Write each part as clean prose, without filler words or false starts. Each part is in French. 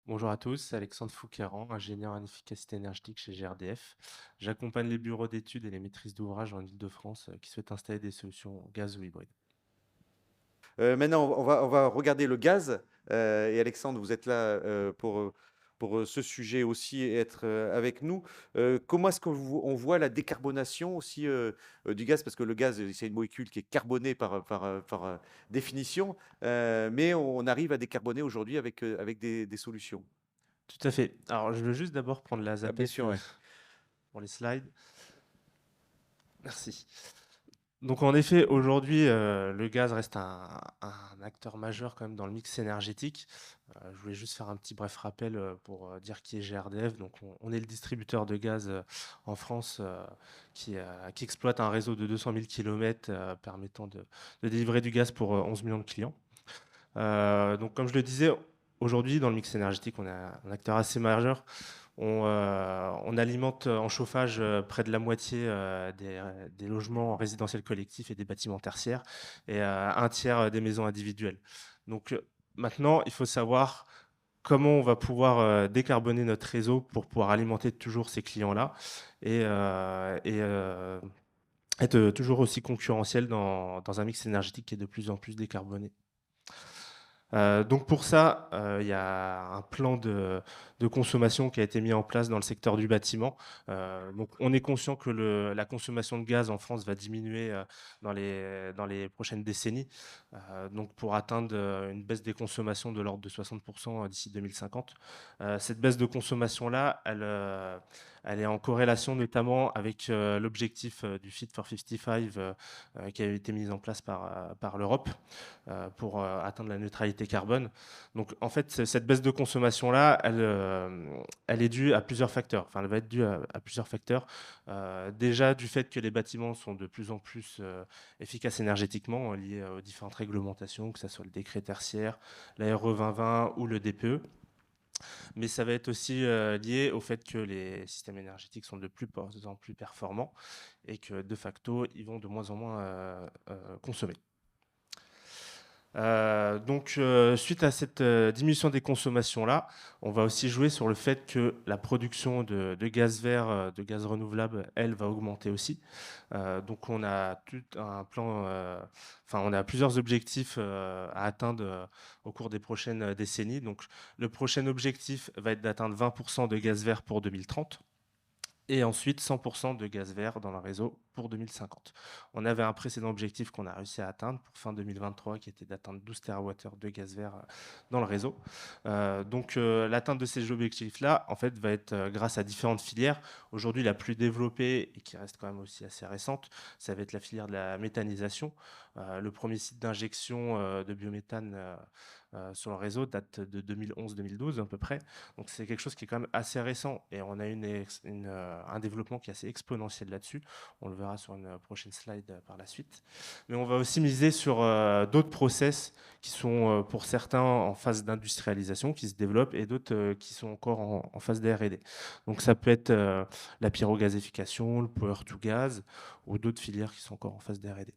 Bonjour à tous, Alexandre Fouqueran, ingénieur en efficacité énergétique chez GRDF. J'accompagne les bureaux d'études et les maîtrises d'ouvrage en Île-de-France qui souhaitent installer des solutions gaz ou hybrides. Maintenant, on va regarder le gaz. Et Alexandre, vous êtes là pour ce sujet aussi et être avec nous. Comment est-ce qu'on voit la décarbonation aussi du gaz? Parce que le gaz, c'est une molécule qui est carbonée par définition, mais on arrive à décarboner aujourd'hui avec des solutions. Tout à fait. Alors, je veux juste d'abord prendre la Ah, bien zapette sûr, ouais. pour les slides. Merci. Donc, en effet, aujourd'hui, le gaz reste un acteur majeur quand même dans le mix énergétique. Je voulais juste faire un petit bref rappel pour dire qui est GRDF. Donc, on est le distributeur de gaz en France qui exploite un réseau de 200 000 km permettant de délivrer du gaz pour 11 millions de clients. Donc, comme je le disais, aujourd'hui, dans le mix énergétique, on a un acteur assez majeur. On alimente en chauffage près de la moitié des logements résidentiels collectifs et des bâtiments tertiaires et un tiers des maisons individuelles. Donc maintenant, il faut savoir comment on va pouvoir décarboner notre réseau pour pouvoir alimenter toujours ces clients-là et être toujours aussi concurrentiel dans un mix énergétique qui est de plus en plus décarboné. Donc pour ça, il y a un plan de consommation qui a été mis en place dans le secteur du bâtiment. Donc on est conscient que la consommation de gaz en France va diminuer dans les prochaines décennies, donc pour atteindre une baisse des consommations de l'ordre de 60% d'ici 2050. Cette baisse de consommation-là, elle est en corrélation notamment avec l'objectif du Fit for 55 qui a été mis en place par l'Europe pour atteindre la neutralité carbone. Donc en fait, cette baisse de consommation-là, elle est due à plusieurs facteurs. Enfin, elle va être due à plusieurs facteurs. Déjà du fait que les bâtiments sont de plus en plus efficaces énergétiquement, liés aux différentes réglementations, que ce soit le décret tertiaire, la RE 2020 ou le DPE. Mais ça va être aussi lié au fait que les systèmes énergétiques sont de plus en plus performants et que de facto, ils vont de moins en moins consommer. Suite à cette diminution des consommations-là, on va aussi jouer sur le fait que la production de gaz vert, de gaz renouvelable, elle va augmenter aussi. Donc, on a tout un plan, enfin, on a plusieurs objectifs à atteindre au cours des prochaines décennies. Donc, le prochain objectif va être d'atteindre 20% de gaz vert pour 2030 et ensuite 100% de gaz vert dans le réseau pour 2050. On avait un précédent objectif qu'on a réussi à atteindre pour fin 2023 qui était d'atteindre 12 TWh de gaz vert dans le réseau. L'atteinte de ces objectifs-là, en fait, va être grâce à différentes filières. Aujourd'hui, la plus développée et qui reste quand même aussi assez récente, ça va être la filière de la méthanisation. Le premier site d'injection de biométhane sur le réseau date de 2011-2012 à peu près. Donc c'est quelque chose qui est quand même assez récent et on a un développement qui est assez exponentiel là-dessus. On le verra sur une prochaine slide par la suite. Mais on va aussi miser sur d'autres process qui sont pour certains en phase d'industrialisation, qui se développent, et d'autres qui sont encore en phase de R&D. Donc ça peut être la pyrogazéfication, le power to gas, ou d'autres filières qui sont encore en phase de R&D.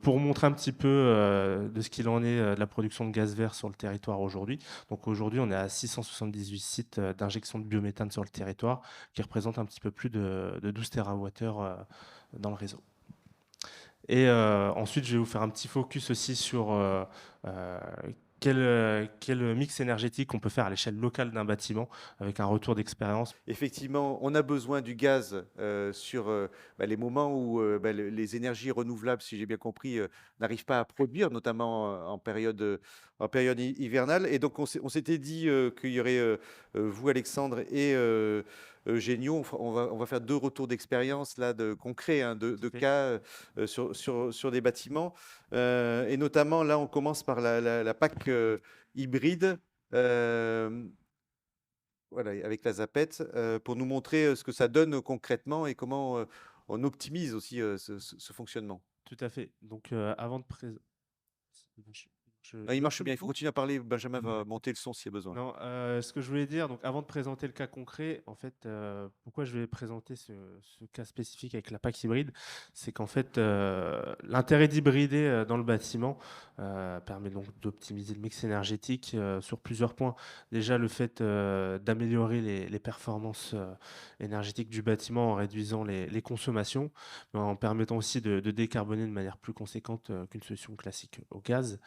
Pour montrer un petit peu de ce qu'il en est de la production de gaz vert sur le territoire aujourd'hui. Donc aujourd'hui, on est à 678 sites d'injection de biométhane sur le territoire, qui représentent un petit peu plus de 12 TWh dans le réseau. Et ensuite, je vais vous faire un petit focus aussi sur euh, quel mix énergétique on peut faire à l'échelle locale d'un bâtiment, avec un retour d'expérience. Effectivement, on a besoin du gaz sur les moments où les énergies renouvelables, si j'ai bien compris, n'arrivent pas à produire, notamment en période hivernale. Et donc, on s'était dit qu'il y aurait vous, Alexandre, et Génio. On va faire deux retours d'expérience là, concrets, hein, Tout à de fait. cas sur des bâtiments. Et notamment, là, on commence par la PAC hybride. Euh, voilà, avec la zapette, pour nous montrer ce que ça donne concrètement et comment on optimise aussi ce fonctionnement. Tout à fait. Donc, avant de présenter... Ah, il je marche coupe bien, il faut beaucoup? continuer à parler, Benjamin va monter le son s'il y a besoin. Non, ce que je voulais dire, donc avant de présenter le cas concret, en fait, pourquoi je vais présenter ce cas spécifique avec la PAC hybride, c'est qu'en fait, l'intérêt d'hybrider dans le bâtiment permet donc d'optimiser le mix énergétique sur plusieurs points. Déjà, le fait d'améliorer les performances énergétiques du bâtiment en réduisant les consommations, mais en permettant aussi de décarboner de manière plus conséquente qu'une solution classique au gaz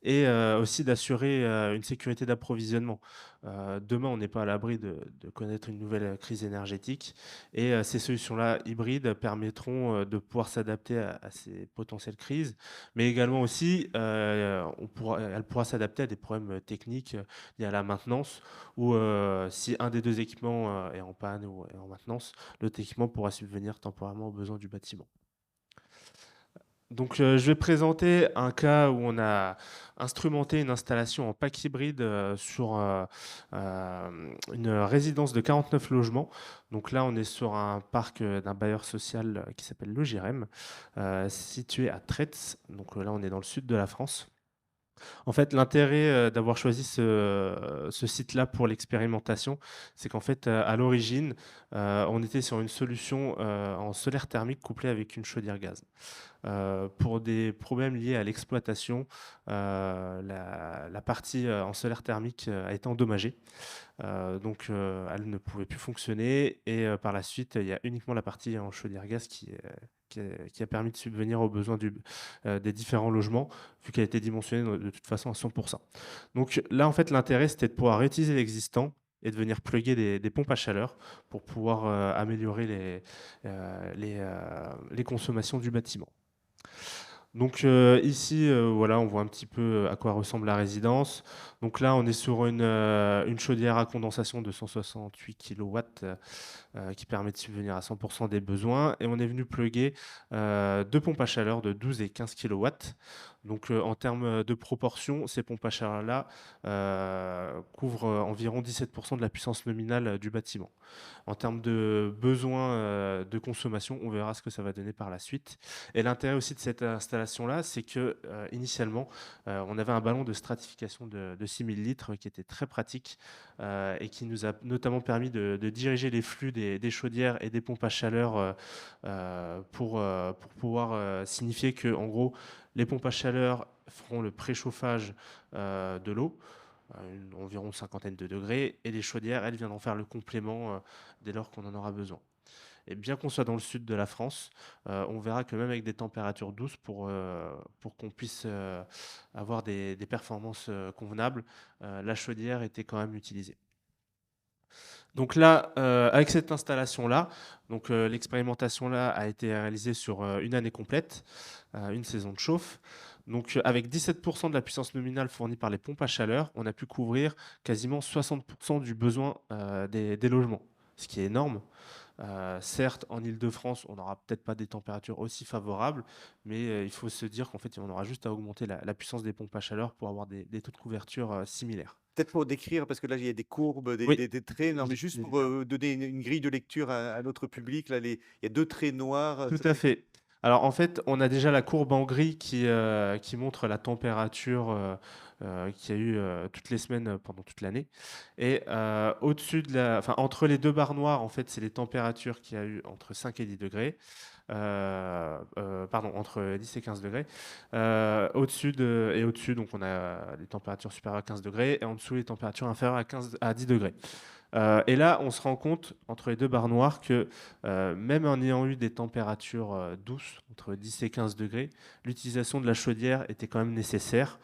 et aussi d'assurer une sécurité d'approvisionnement. Demain, on n'est pas à l'abri de connaître une nouvelle crise énergétique et ces solutions-là hybrides permettront de pouvoir s'adapter à ces potentielles crises, mais également aussi, elle pourra s'adapter à des problèmes techniques liés à la maintenance ou si un des deux équipements est en panne ou est en maintenance, l'autre équipement pourra subvenir temporairement aux besoins du bâtiment. Donc, je vais présenter un cas où on a instrumenté une installation en pack hybride sur une résidence de 49 logements. Donc là, on est sur un parc d'un bailleur social qui s'appelle le Logirem, situé à Traits. Donc là, on est dans le sud de la France. En fait, l'intérêt d'avoir choisi ce site-là pour l'expérimentation, c'est qu'en fait, à l'origine, on était sur une solution en solaire thermique couplée avec une chaudière gaz. Pour des problèmes liés à l'exploitation, la partie en solaire thermique a été endommagée. Donc, elle ne pouvait plus fonctionner. Et par la suite, il y a uniquement la partie en chaudière gaz qui a permis de subvenir aux besoins des différents logements, vu qu'elle a été dimensionnée de toute façon à 100%. Donc là, en fait, l'intérêt, c'était de pouvoir réutiliser l'existant et de venir plugger des pompes à chaleur pour pouvoir améliorer les consommations du bâtiment. Donc ici, voilà, on voit un petit peu à quoi ressemble la résidence. Donc là, on est sur une chaudière à condensation de 168 kW qui permet de subvenir à 100% des besoins. Et on est venu plugger deux pompes à chaleur de 12 et 15 kW. Donc en termes de proportion, ces pompes à chaleur-là couvrent environ 17% de la puissance nominale du bâtiment. En termes de besoins de consommation, on verra ce que ça va donner par la suite. Et l'intérêt aussi de cette installation-là, c'est que initialement, on avait un ballon de stratification de 6000 litres qui était très pratique et qui nous a notamment permis de diriger les flux des chaudières et des pompes à chaleur pour pouvoir signifier que, en gros, les pompes à chaleur feront le préchauffage de l'eau environ une cinquantaine de degrés, et les chaudières, elles, viendront faire le complément dès lors qu'on en aura besoin. Et bien qu'on soit dans le sud de la France, on verra que même avec des températures douces, pour qu'on puisse avoir des performances convenables, la chaudière était quand même utilisée. Donc là, avec cette installation-là, donc l'expérimentation-là a été réalisée sur une année complète, une saison de chauffe. Donc avec 17% de la puissance nominale fournie par les pompes à chaleur, on a pu couvrir quasiment 60% du besoin des logements, ce qui est énorme. Certes, en Île-de-France, on n'aura peut-être pas des températures aussi favorables, mais il faut se dire qu'en fait, on aura juste à augmenter la puissance des pompes à chaleur pour avoir des taux de couverture similaires. Peut-être pour décrire, parce que là, il y a des courbes, Oui, des traits. Non, mais juste pour donner une grille de lecture à notre public, là, il y a deux traits noirs. tout Ça, à c'est fait. Alors en fait, on a déjà la courbe en gris qui montre la température qu'il y a eu toutes les semaines pendant toute l'année. Et au-dessus enfin, entre les deux barres noires, en fait, c'est les températures qu'il y a eu entre 5 et 10 degrés. Pardon, entre 10 et 15 degrés. Au-dessus, donc on a les températures supérieures à 15 degrés et en dessous les températures inférieures à 10 degrés. Et là, on se rend compte, entre les deux barres noires, que même en ayant eu des températures douces, entre 10 et 15 degrés, l'utilisation de la chaudière était quand même nécessaire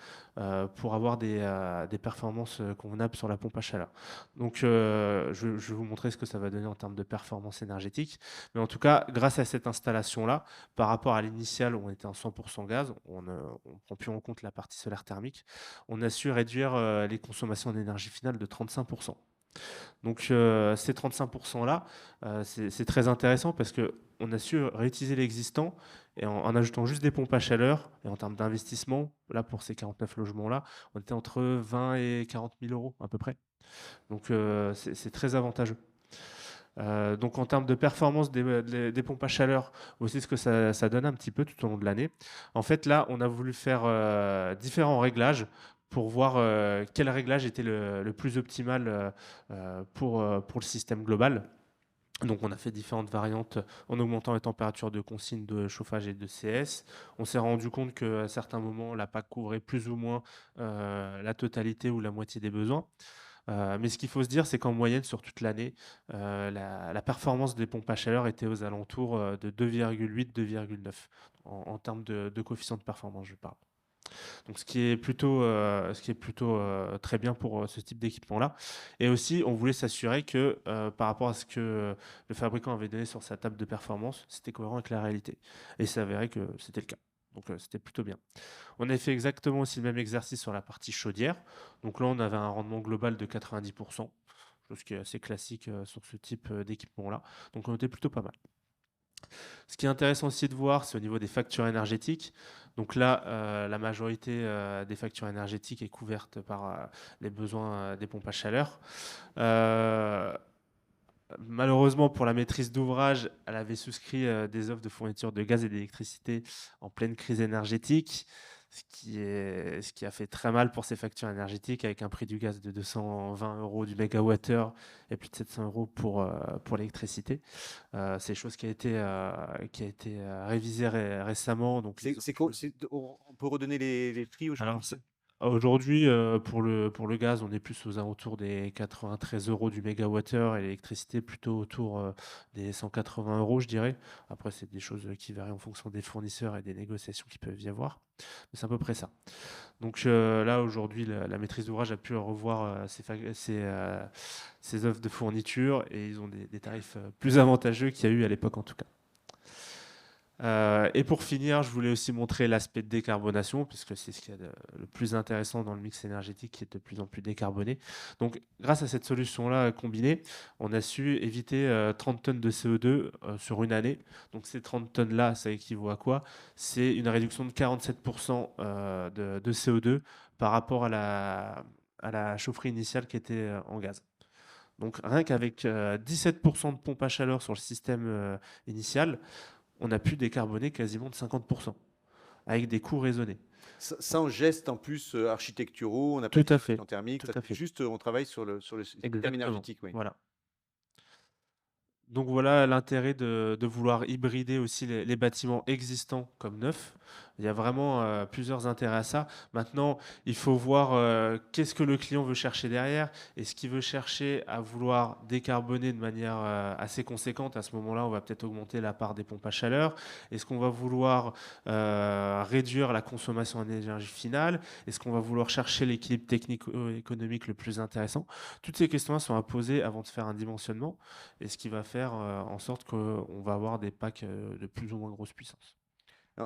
pour avoir des performances convenables sur la pompe à chaleur. Donc, je vais vous montrer ce que ça va donner en termes de performance énergétique. Mais en tout cas, grâce à cette installation-là, par rapport à l'initiale où on était en 100% gaz, on ne prend plus en compte la partie solaire thermique, on a su réduire les consommations d'énergie finale de 35%. Donc ces 35%-là, c'est très intéressant parce qu'on a su réutiliser l'existant et en ajoutant juste des pompes à chaleur et en termes d'investissement, là pour ces 49 logements-là, on était entre 20 et 40 000 euros à peu près. Donc c'est très avantageux. Donc en termes de performance des pompes à chaleur, aussi ce que ça donne un petit peu tout au long de l'année. En fait, là, on a voulu faire différents réglages pour voir quel réglage était le plus optimal pour le système global. Donc on a fait différentes variantes en augmentant les températures de consigne de chauffage et de CS. On s'est rendu compte qu'à certains moments, la PAC couvrait plus ou moins la totalité ou la moitié des besoins. Mais ce qu'il faut se dire, c'est qu'en moyenne, sur toute l'année, la performance des pompes à chaleur était aux alentours de 2,8-2,9 en termes de coefficient de performance, je parle. Donc ce qui est plutôt très bien pour ce type d'équipement-là. Et aussi, on voulait s'assurer que par rapport à ce que le fabricant avait donné sur sa table de performance, c'était cohérent avec la réalité. Et il s'avérait que c'était le cas. Donc c'était plutôt bien. On a fait exactement aussi le même exercice sur la partie chaudière. Donc là, on avait un rendement global de 90%, chose qui est assez classique sur ce type d'équipement-là. Donc on était plutôt pas mal. Ce qui est intéressant aussi de voir, c'est au niveau des factures énergétiques. Donc là, la majorité des factures énergétiques est couverte par les besoins des pompes à chaleur. Euh, Malheureusement, pour la maîtrise d'ouvrage, elle avait souscrit des offres de fourniture de gaz et d'électricité en pleine crise énergétique, ce qui a fait très mal pour ces factures énergétiques, avec un prix du gaz de 220 euros du mégawattheure et plus de 700 euros pour l'électricité. C'est chose qui a été révisée récemment. Donc on peut redonner les prix alors, aujourd'hui? aujourd'hui, pour le gaz, on est plus aux alentours des 93 euros du mégawattheure et l'électricité plutôt autour des 180 euros, je dirais. Après, c'est des choses qui varient en fonction des fournisseurs et des négociations qui peuvent y avoir. Mais c'est à peu près ça. Donc là, aujourd'hui, la maîtrise d'ouvrage a pu revoir ses offres de fourniture et ils ont des tarifs plus avantageux qu'il y a eu à l'époque en tout cas. Et pour finir, je voulais aussi montrer l'aspect de décarbonation, puisque c'est ce qu'il y a de le plus intéressant dans le mix énergétique qui est de plus en plus décarboné. Donc, grâce à cette solution-là combinée, on a su éviter 30 tonnes de CO2 sur une année. Donc, ces 30 tonnes-là, ça équivaut à quoi? C'est une réduction de 47% de CO2 par rapport à la chaufferie initiale qui était en gaz. Donc, rien qu'avec 17% de pompe à chaleur sur le système initial, on a pu décarboner quasiment de 50%, avec des coûts raisonnés. Sans gestes en plus architecturaux, on n'a pas Tout à fait, d'isolation thermique, tout ça à fait fait. juste, on travaille sur le système Exactement, énergétique, oui. voilà. Donc voilà l'intérêt de vouloir hybrider aussi les bâtiments existants comme neufs. Il y a vraiment plusieurs intérêts à ça. Maintenant, il faut voir qu'est-ce que le client veut chercher derrière. Est-ce qu'il veut chercher à vouloir décarboner de manière assez conséquente? À ce moment-là, on va peut-être augmenter la part des pompes à chaleur. Est-ce qu'on va vouloir réduire la consommation en énergie finale? Est-ce qu'on va vouloir chercher l'équilibre technico-économique le plus intéressant? Toutes ces questions-là sont à poser avant de faire un dimensionnement et ce qui va faire en sorte qu'on va avoir des packs de plus ou moins grosse puissance.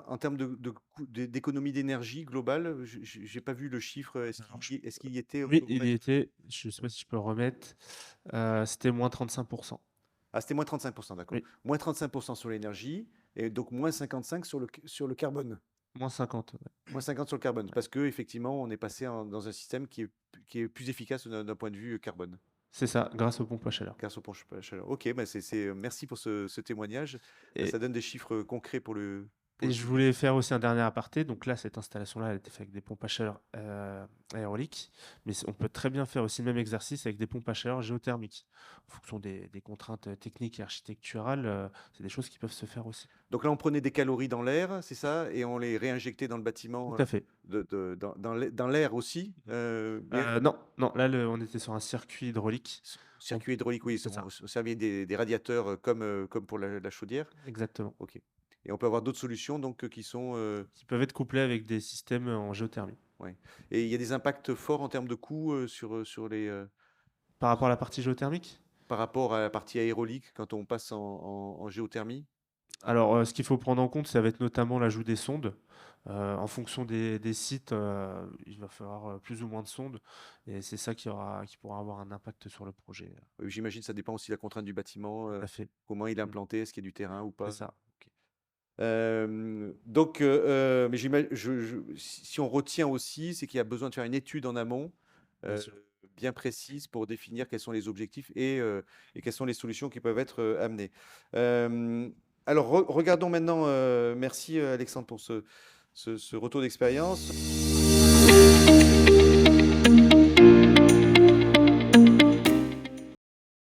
En termes d'économie d'énergie globale, j'ai pas vu le chiffre, Alors, est-ce qu'il y était, on oui, peut il remettre? était, je ne sais pas si je peux le remettre, c'était moins 35%. Ah, c'était moins 35%, d'accord. Oui, Moins 35% sur l'énergie et donc moins 55 sur le carbone. moins 50. Ouais. Moins 50 sur le carbone, parce que effectivement, on est passé dans un système qui est plus efficace d'un point de vue carbone, C'est ça, grâce aux pompes à chaleur. grâce aux pompes à chaleur. Ok, bah merci pour ce témoignage. Et, Ça donne des chiffres concrets pour Et le je public. voulais faire aussi un dernier aparté. Donc là, cette installation-là, elle était faite avec des pompes à chaleur aéroliques. Mais on peut très bien faire aussi le même exercice avec des pompes à chaleur géothermiques. En fonction des contraintes techniques et architecturales, c'est des choses qui peuvent se faire aussi. Donc là, on prenait des calories dans l'air, c'est ça, et on les réinjectait dans le bâtiment, Tout à fait. dans l'air aussi. Non, non, là, on était sur un circuit hydraulique. On- Circuit hydraulique, oui, C'est ça, on servait des radiateurs comme pour la chaudière. exactement. Ok. Et on peut avoir d'autres solutions donc qui sont. Qui peuvent être couplés avec des systèmes en géothermie. Ouais. Et il y a des impacts forts en termes de coûts sur les, Par rapport à la partie géothermique? par rapport à la partie aérolique quand on passe en géothermie. Alors, ce qu'il faut prendre en compte, ça va être notamment l'ajout des sondes. En fonction des sites, il va falloir plus ou moins de sondes, et c'est ça qui pourra avoir un impact sur le projet. J'imagine que ça dépend aussi de la contrainte du bâtiment, Tout à fait. comment il est Mm. implanté, est-ce qu'il y a du terrain ou C'est pas. ça. Ok. Donc, mais si on retient aussi, c'est qu'il y a besoin de faire une étude en amont Bien euh, sûr. bien précises pour définir quels sont les objectifs et quelles sont les solutions qui peuvent être amenées. Alors, regardons maintenant, merci Alexandre pour ce retour d'expérience.